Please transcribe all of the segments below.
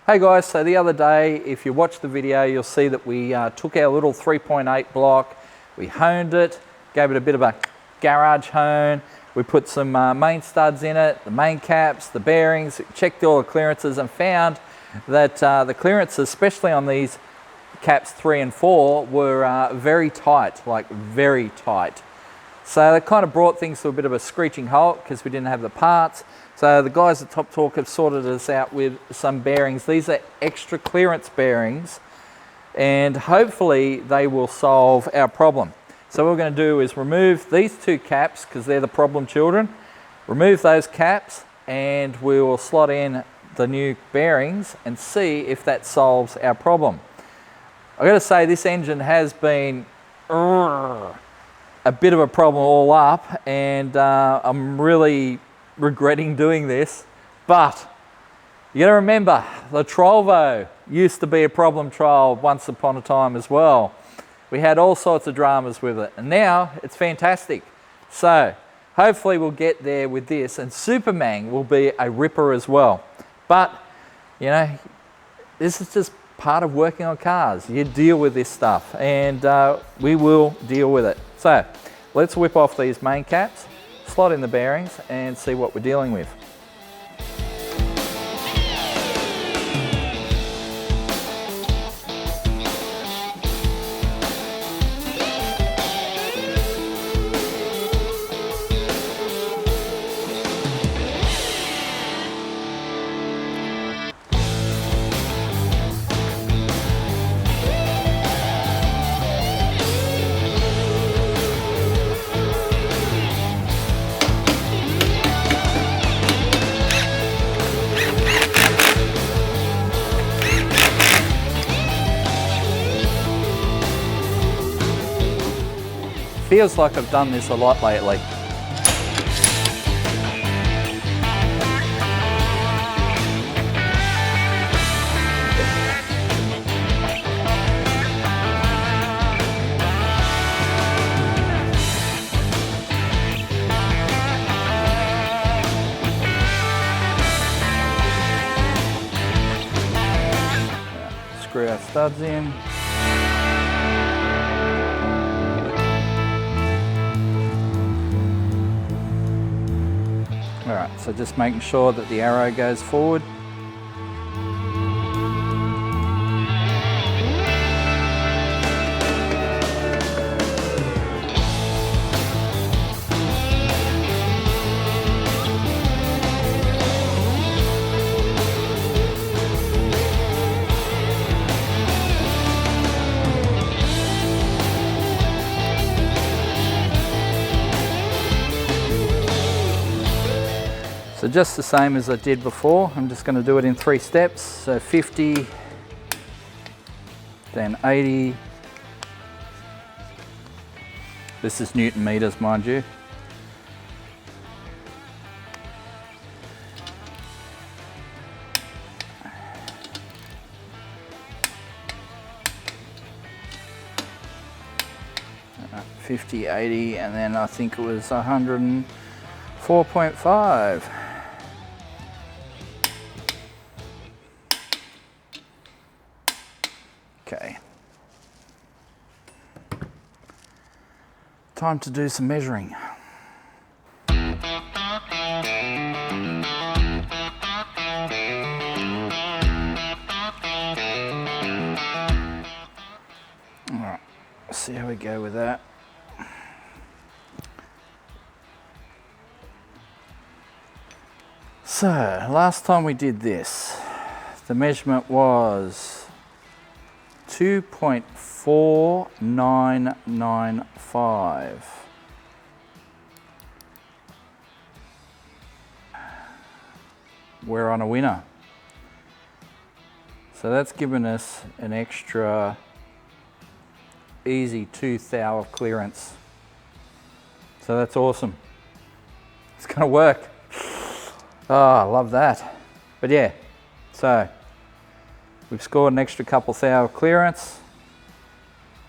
Hey guys, so the other day, if you watch the video, you'll see that we took our little 3.8 block, we honed it, gave it a bit of a garage hone, we put some main studs in it, the main caps, the bearings, checked all the clearances and found that the clearances, especially on these caps 3 and 4, were very tight, like very tight. So that kind of brought things to a bit of a screeching halt because we didn't have the parts. So the guys at Top Torque have sorted us out with some bearings. These are extra clearance bearings and hopefully they will solve our problem. So what we're going to do is remove these 2 caps because they're the problem children. Remove those caps and we will slot in the new bearings and see if that solves our problem. I've got to say this engine has been a bit of a problem all up, and I'm really regretting doing this, but you got to remember the Trovo used to be a problem trial once upon a time as well. We had all sorts of dramas with it, and now it's fantastic. So hopefully we'll get there with this, and Supermang will be a ripper as well. But you know, this is just part of working on cars. You deal with this stuff, and we will deal with it. So let's whip off these main caps, slot in the bearings and see what we're dealing with. Feels like I've done this a lot lately. Screw our studs in. Alright, so just making sure that the arrow goes forward. So just the same as I did before, I'm just going to do it in 3 steps. So 50, then 80. This is Newton meters, mind you. Uh, 50, 80, and then I think it was 104.5. Okay, time to do some measuring. All right, let's see how we go with that. So, last time we did this, the measurement was 2.4995. We're on a winner. So that's given us an extra easy 2 thou of clearance. So that's awesome. It's gonna work. Oh, I love that. But yeah, so we've scored an extra couple thou of clearance.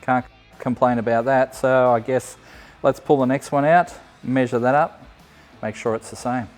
Can't complain about that. So I guess let's pull the next one out, measure that up, make sure it's the same.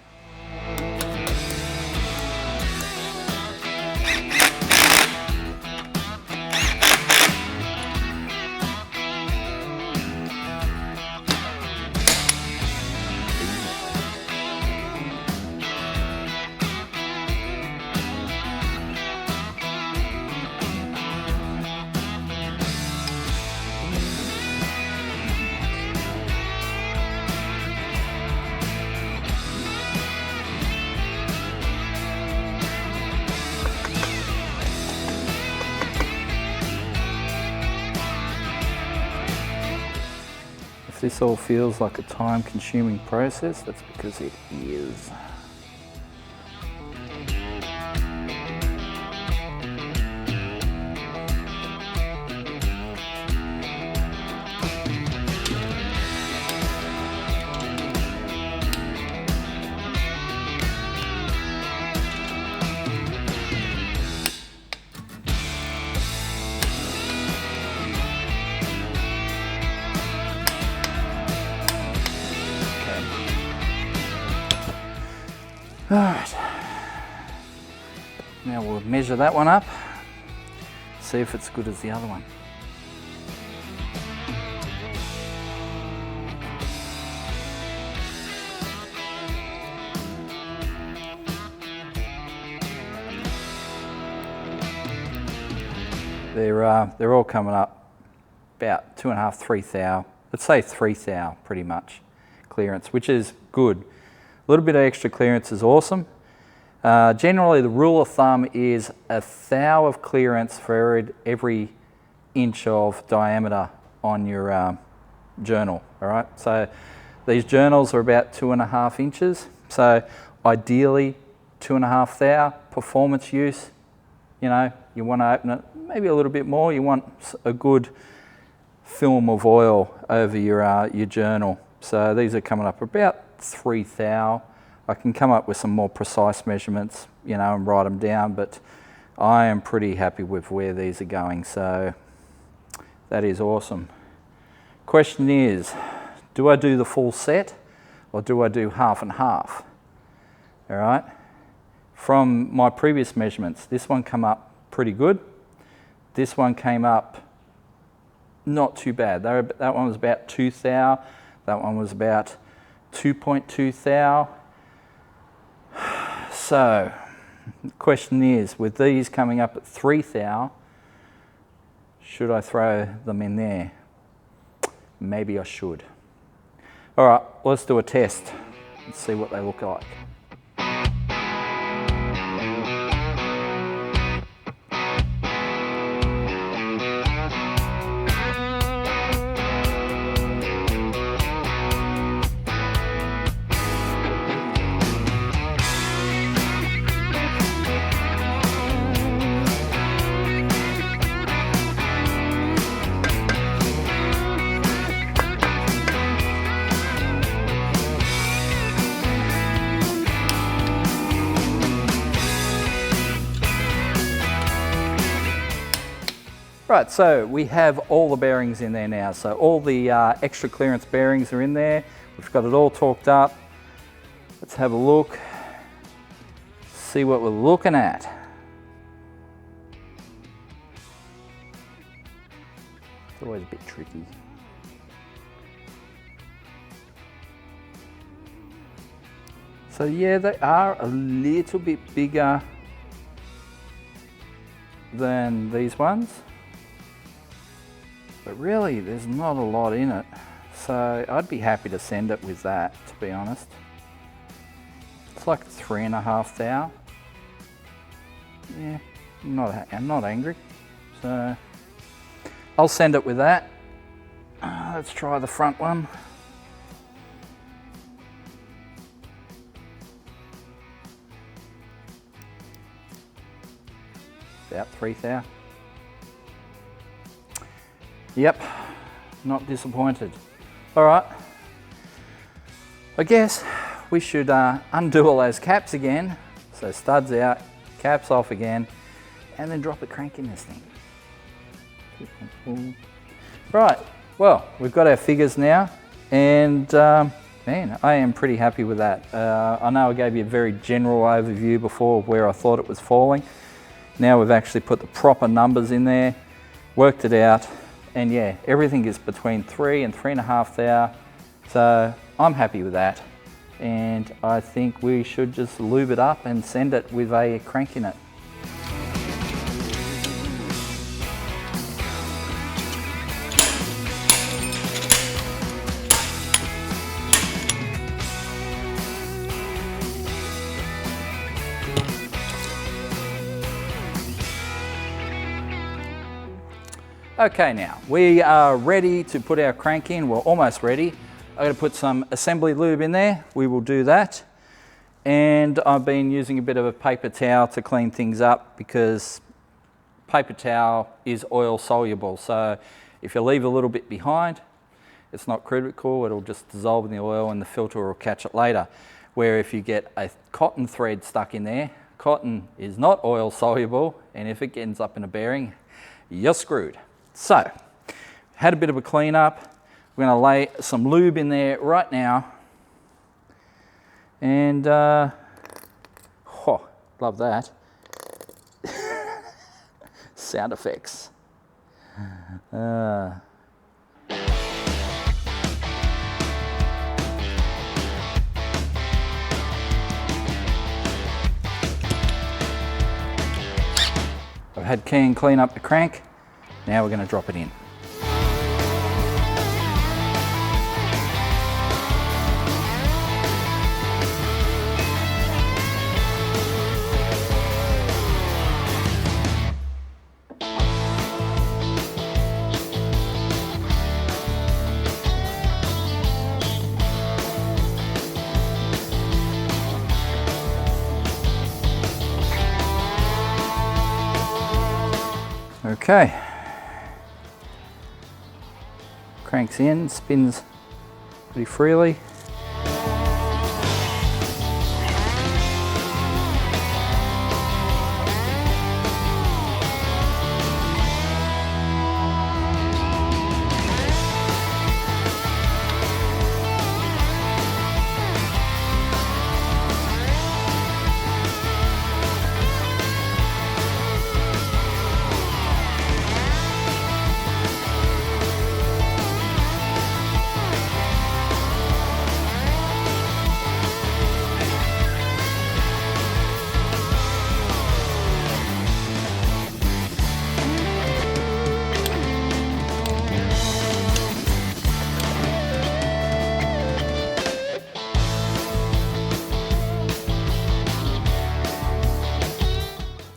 If this all feels like a time-consuming process, that's because it is. All right, now we'll measure that one up, see if it's good as the other one. They're all coming up about 2.5, 3 thou. Let's say 3 thou pretty much clearance, which is good. A little bit of extra clearance is awesome. Generally, the rule of thumb is 1 thou of clearance for every inch of diameter on your journal. All right, so these journals are about 2.5 inches. So ideally, 2.5 thou. Performance use, you know, you want to open it maybe a little bit more. You want a good film of oil over your journal. So these are coming up about 3 thou. I can come up with some more precise measurements, you know, and write them down, but I am pretty happy with where these are going, so that is awesome. Question is, do I do the full set or do I do half and half? All right, from my previous measurements, this one came up pretty good. This one came up not too bad. That one was about 2 thou. That one was about 2.2 thou. So the question is, with these coming up at 3 thou, should I throw them in there? Maybe I should. All right, let's do a test and see what they look like. Right, so we have all the bearings in there now. So all the extra clearance bearings are in there. We've got it all torqued up. Let's have a look, see what we're looking at. It's always a bit tricky. So yeah, they are a little bit bigger than these ones. But really, there's not a lot in it. So I'd be happy to send it with that, to be honest. It's like 3.5 thou. Yeah, I'm not angry. So I'll send it with that. Let's try the front one. About 3 thou. Yep, not disappointed. All right, I guess we should undo all those caps again. So studs out, caps off again, and then drop a crank in this thing. Right, well, we've got our figures now, and man, I am pretty happy with that. I know I gave you a very general overview before of where I thought it was falling. Now we've actually put the proper numbers in there, worked it out. And yeah, everything is between 3 and 3.5 thou. So I'm happy with that. And I think we should just lube it up and send it with a crank in it. Okay, now we are ready to put our crank in. We're almost ready. I'm going to put some assembly lube in there. We will do that. And I've been using a bit of a paper towel to clean things up because paper towel is oil soluble. So if you leave a little bit behind, it's not critical. It'll just dissolve in the oil and the filter will catch it later. Where if you get a cotton thread stuck in there, cotton is not oil soluble, and if it ends up in a bearing, you're screwed. So, had a bit of a clean up. We're going to lay some lube in there right now. And, oh, love that. Sound effects. I've had Ken clean up the crank. Now we're going to drop it in. Okay, cranks in, spins pretty freely.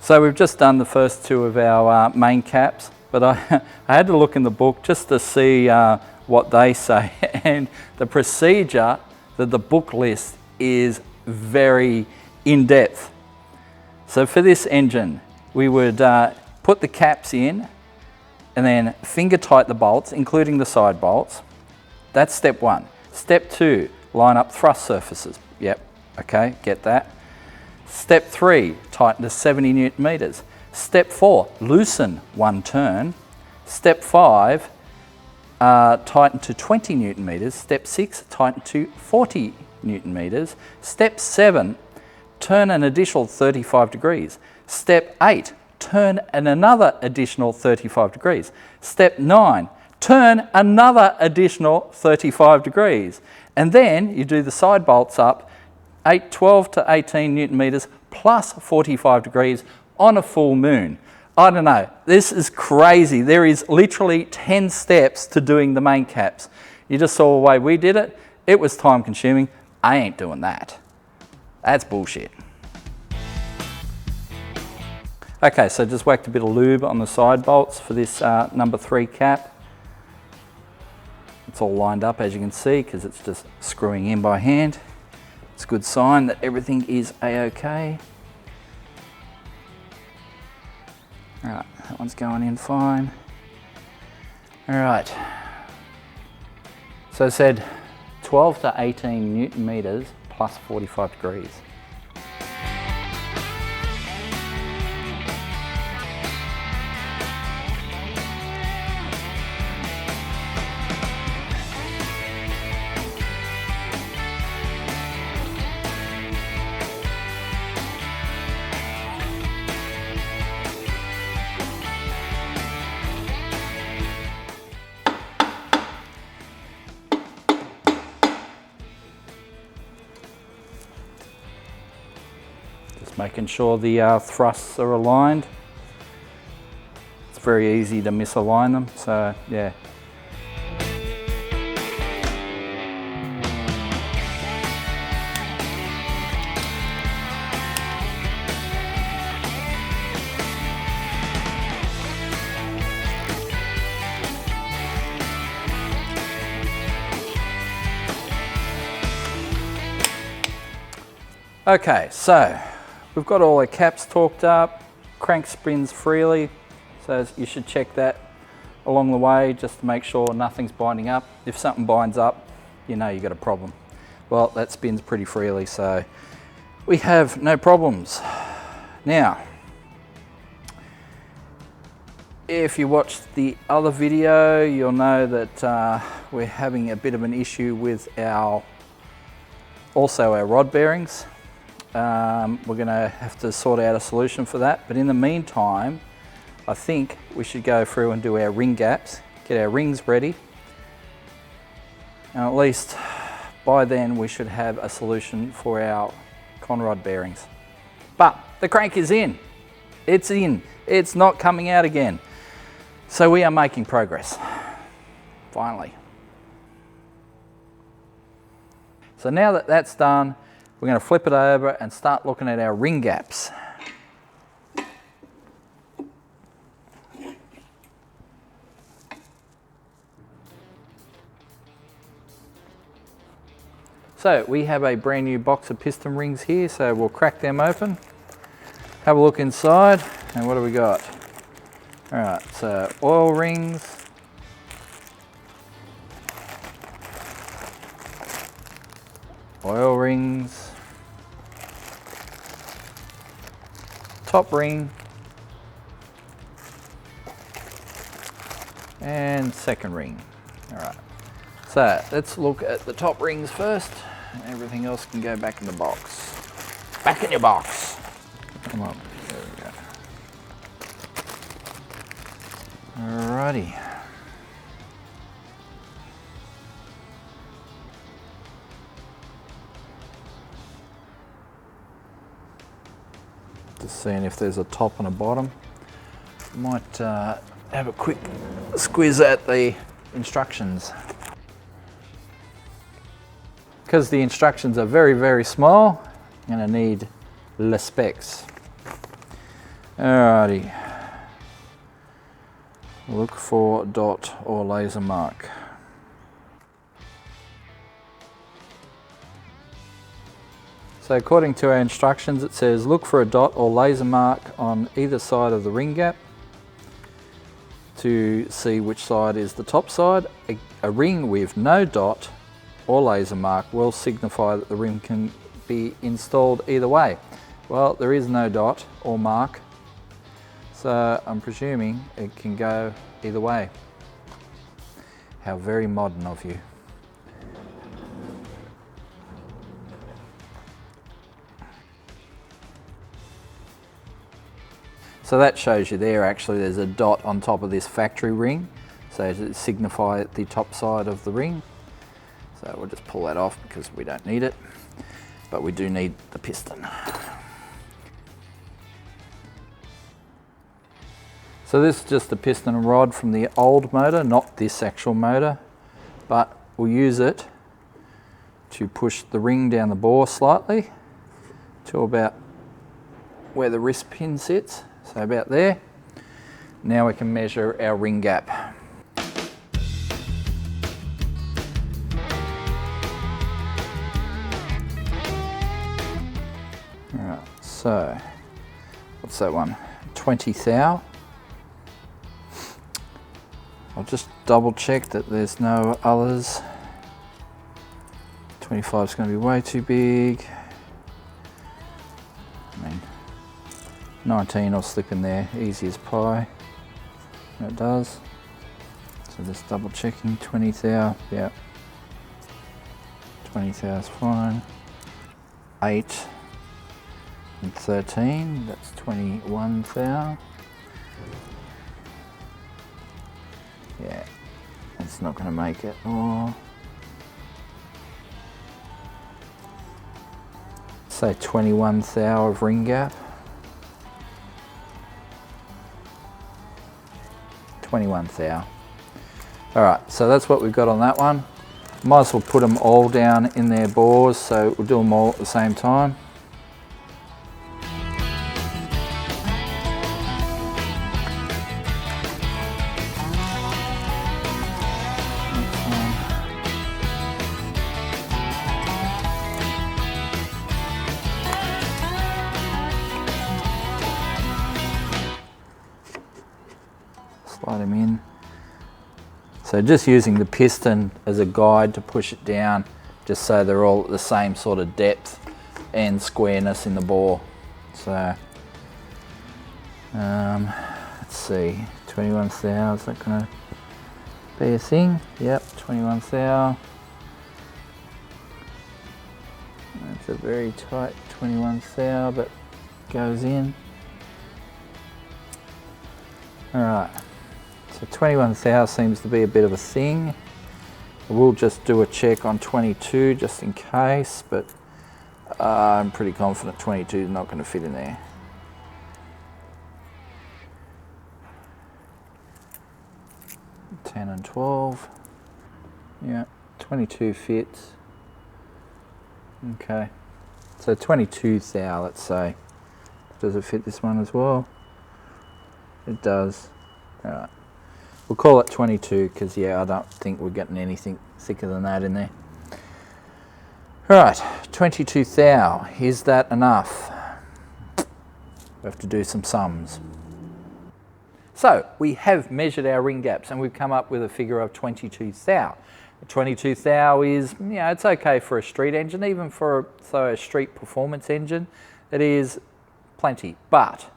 So we've just done the first two of our main caps, but I had to look in the book just to see what they say, and the procedure that the book lists is very in-depth. So for this engine, we would put the caps in and then finger tight the bolts, including the side bolts. That's step one. Step two, line up thrust surfaces. Yep, okay, get that. Step 3, tighten to 70 Newton meters. Step 4, loosen one turn. Step 5, tighten to 20 Newton meters. Step 6, tighten to 40 Newton meters. Step 7, turn an additional 35 degrees. Step 8, turn another additional 35 degrees. Step 9, turn another additional 35 degrees. And then you do the side bolts up 12 to 18 Newton meters plus 45 degrees on a full moon. I don't know, this is crazy. There is literally 10 steps to doing the main caps. You just saw the way we did it. It was time consuming. I ain't doing that. That's bullshit. Okay, so just whacked a bit of lube on the side bolts for this number 3 cap. It's all lined up as you can see because it's just screwing in by hand. It's a good sign that everything is a-okay. All right, that one's going in fine. All right. So I said 12 to 18 Newton meters plus 45 degrees. Making sure the thrusts are aligned. It's very easy to misalign them, so yeah. Okay, so we've got all our caps torqued up, crank spins freely, so you should check that along the way just to make sure nothing's binding up. If something binds up, you know you've got a problem. Well, that spins pretty freely, so we have no problems. Now, if you watched the other video, you'll know that we're having a bit of an issue with also our rod bearings. We're going to have to sort out a solution for that, but in the meantime, I think we should go through and do our ring gaps, get our rings ready, and at least by then we should have a solution for our con rod bearings. But the crank is in. It's in. It's not coming out again. So we are making progress, finally. So now that that's done, we're going to flip it over and start looking at our ring gaps. So we have a brand new box of piston rings here, so we'll crack them open, have a look inside, and what do we got? All right, so oil rings, top ring, and second ring. All right, so let's look at the top rings first, and everything else can go back in the box. Back in your box. Come on, there we go. Alrighty. Just seeing if there's a top and a bottom. Might have a quick squeeze at the instructions. Because the instructions are very, very small, I'm going to need the specs. Alrighty. Look for dot or laser mark. So according to our instructions, it says look for a dot or laser mark on either side of the ring gap to see which side is the top side. A ring with no dot or laser mark will signify that the ring can be installed either way. Well, there is no dot or mark, so I'm presuming it can go either way. How very modern of you. So that shows you there, actually there's a dot on top of this factory ring, so to signify the top side of the ring. So we'll just pull that off because we don't need it, but we do need the piston. So this is just the piston and rod from the old motor, not this actual motor, but we'll use it to push the ring down the bore slightly to about where the wrist pin sits, so about there. Now we can measure our ring gap. Alright, so what's that one? 20 thou. I'll just double check that there's no others. 25 is going to be way too big. I mean, 19 will slip in there, easy as pie. And it does. So just double checking, 20 thou, yeah. 20 thou is fine. 8 and 13, that's 21 thou. Yeah, it's not going to make it. Or say 21 thou of ring gap. 21 thou. Alright, so that's what we've got on that one. Might as well put them all down in their bores, so we'll do them all at the same time. slide them in. So just using the piston as a guide to push it down, just so they're all at the same sort of depth and squareness in the bore. So let's see, 21 thou, is that going to be a thing? Yep, 21 thou. That's a very tight 21 thou, but goes in. Alright, so 21 thou seems to be a bit of a thing. We'll just do a check on 22 just in case, but I'm pretty confident 22 is not going to fit in there. $10 and $12. Yeah, 22 fits. Okay, so 22 thou, let's say. Does it fit this one as well? It does. All right. We'll call it 22 because, yeah, I don't think we're getting anything thicker than that in there. All right, 22 thou. Is that enough? We have to do some sums. So we have measured our ring gaps and we've come up with a figure of 22 thou. 22 thou is, you know, it's okay for a street engine, even for a street performance engine. It is plenty, but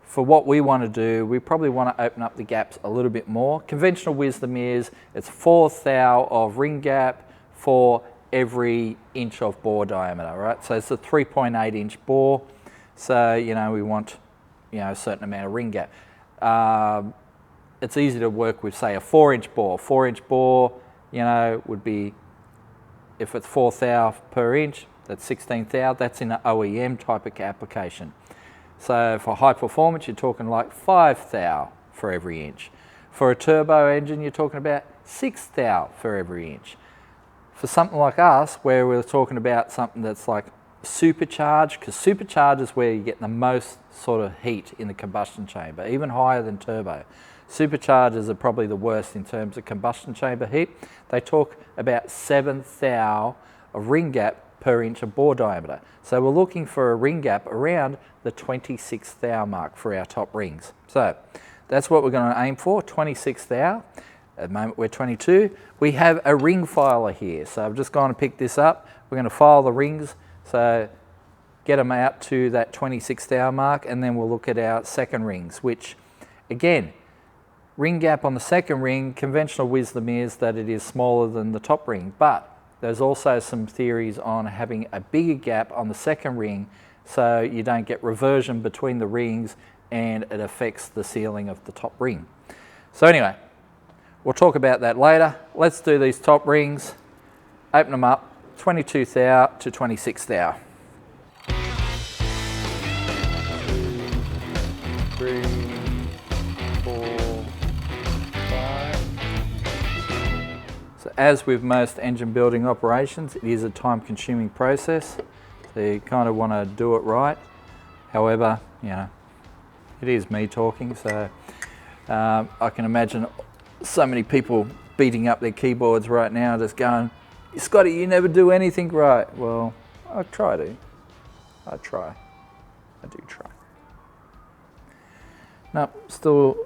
for what we want to do, we probably want to open up the gaps a little bit more. Conventional wisdom is it's 4 thou of ring gap for every inch of bore diameter, right? So it's a 3.8 inch bore. So, you know, we want, you know, a certain amount of ring gap. It's easy to work with, say, a 4-inch bore. 4-inch bore, you know, would be, if it's 4 thou per inch, that's 16 thou. That's in an OEM type of application. So for high performance, you're talking like 5 thou for every inch. For a turbo engine, you're talking about 6 thou for every inch. For something like us, where we're talking about something that's like supercharged, because supercharged is where you get the most sort of heat in the combustion chamber, even higher than turbo. Superchargers are probably the worst in terms of combustion chamber heat. They talk about 7 thou of ring gap per inch of bore diameter. So we're looking for a ring gap around the 26 thou mark for our top rings. So that's what we're going to aim for, 26 thou. At the moment we're 22. We have a ring filer here. So I've just gone and picked this up. We're going to file the rings, so get them out to that 26 thou mark, and then we'll look at our second rings, which again, ring gap on the second ring, conventional wisdom is that it is smaller than the top ring, but there's also some theories on having a bigger gap on the second ring so you don't get reversion between the rings and it affects the sealing of the top ring. So anyway, we'll talk about that later. Let's do these top rings, open them up, 22 thou to 26 thou. 3, 4, 5. So as with most engine building operations, it is a time-consuming process. So you kind of want to do it right. However, you know, it is me talking, so I can imagine so many people beating up their keyboards right now, just going, "Scotty, you never do anything right." Well, I try to. I do try. Nope, still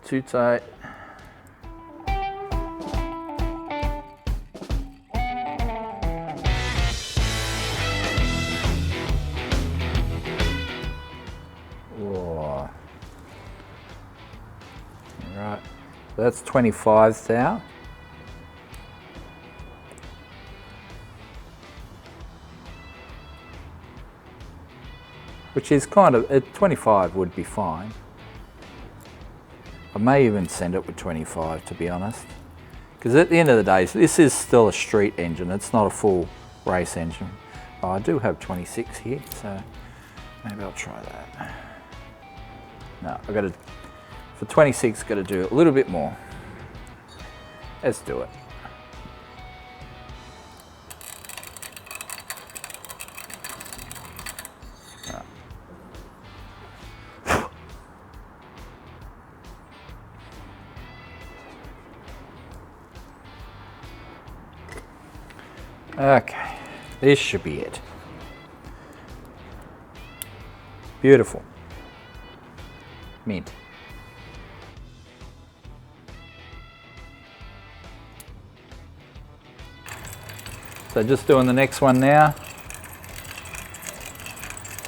too tight. Whoa. Right, that's 25 thou. Which is kind of, at 25 would be fine. I may even send it with 25, to be honest. Because at the end of the day, this is still a street engine, it's not a full race engine. Oh, I do have 26 here, so maybe I'll try that. No, I've got to, for 26, got to do a little bit more. Let's do it. Okay, this should be it. Beautiful. Mint. So just doing the next one now.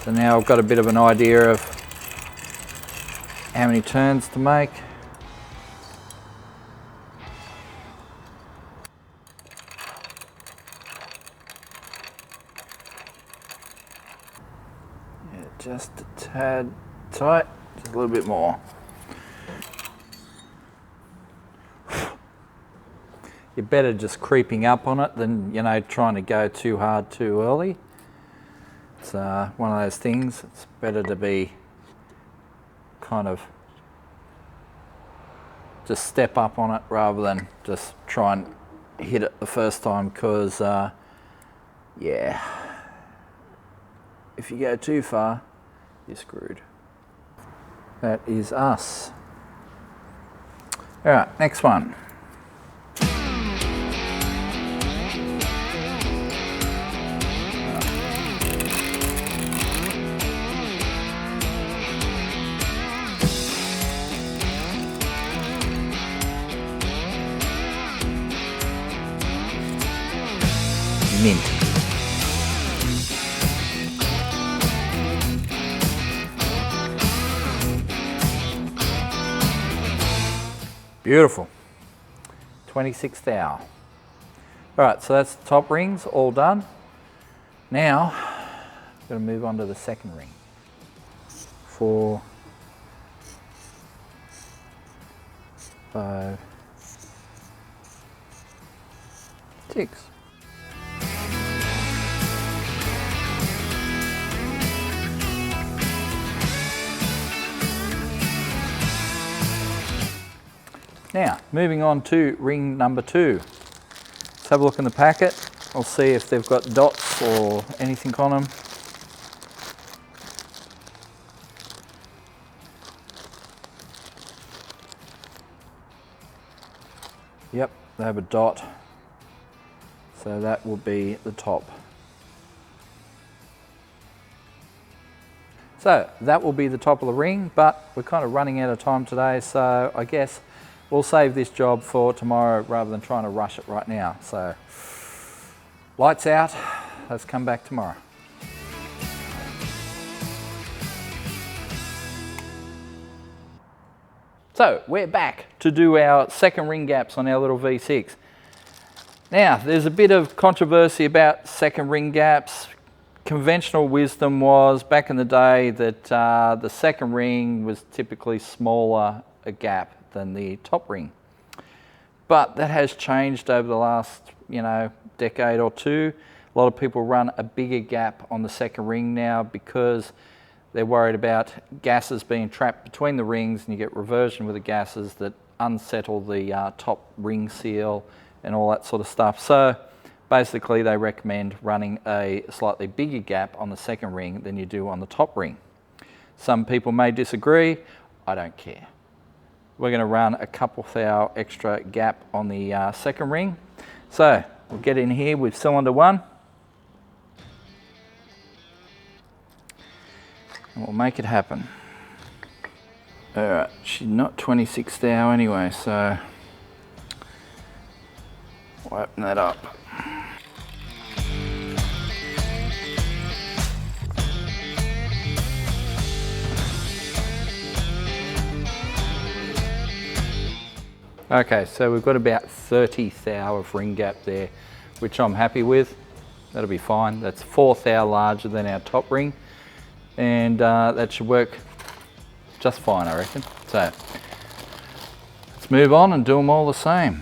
So now I've got a bit of an idea of how many turns to make. Yeah, just a tad tight, just a little bit more. You're better just creeping up on it than, you know, trying to go too hard too early. It's one of those things. It's better to be kind of just step up on it rather than just try and hit it the first time, because yeah, if you go too far, you're screwed. That is us. All right, next one. Mint. Beautiful. 26th thou. All right, so that's the top rings all done. Now, I'm going to move on to the second ring. 4, 5, 6. Now, moving on to ring number 2. Let's have a look in the packet. I'll see if they've got dots or anything on them. Yep, they have a dot. So that will be the top. So that will be the top of the ring, but we're kind of running out of time today, so I guess we'll save this job for tomorrow rather than trying to rush it right now. So, lights out, let's come back tomorrow. So, we're back to do our second ring gaps on our little V6. Now, there's a bit of controversy about second ring gaps. Conventional wisdom was, back in the day, that the second ring was typically smaller a gap than the top ring. But that has changed over the last, you know, decade or two. A lot of people run a bigger gap on the second ring now because they're worried about gases being trapped between the rings, and you get reversion with the gases that unsettle the top ring seal and all that sort of stuff. So basically they recommend running a slightly bigger gap on the second ring than you do on the top ring. Some people may disagree. I don't care. We're going to run a couple thou extra gap on the second ring. So we'll get in here with cylinder 1. And we'll make it happen. All right, she's not 26 thou anyway, so we'll open that up. Okay, so we've got about 30 thou of ring gap there, which I'm happy with. That'll be fine. That's 4 thou larger than our top ring, and that should work just fine, I reckon. So let's move on and do them all the same.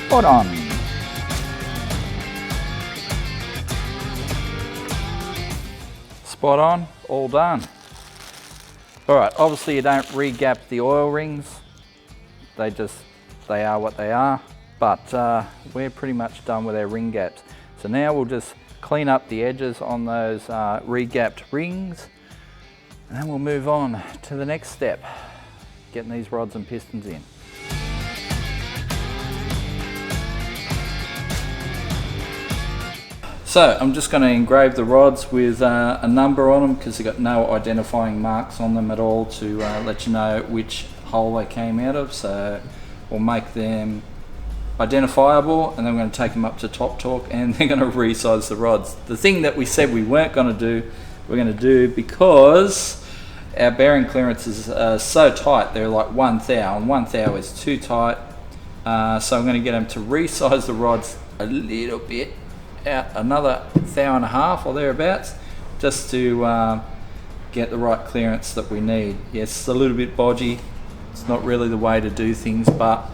Spot on. Spot on, all done. All right, obviously you don't re-gap the oil rings. They are what they are, but we're pretty much done with our ring gaps. So now we'll just clean up the edges on those re-gapped rings, and then we'll move on to the next step, getting these rods and pistons in. So I'm just going to engrave the rods with a number on them because they've got no identifying marks on them at all to let you know which hole they came out of. So we'll make them identifiable, and then we're going to take them up to top torque and they're going to resize the rods. The thing that we said we weren't going to do, we're going to do, because our bearing clearances are so tight. They're like 1 thou, and 1 thou is too tight. So I'm going to get them to resize the rods a little bit, out another 1.5 thou or thereabouts, just to get the right clearance that we need. Yes, it's a little bit bodgy. It's not really the way to do things, but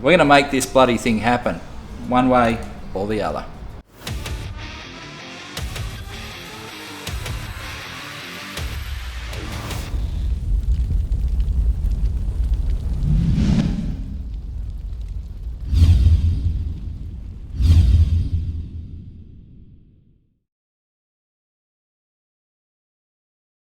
we're going to make this bloody thing happen, one way or the other.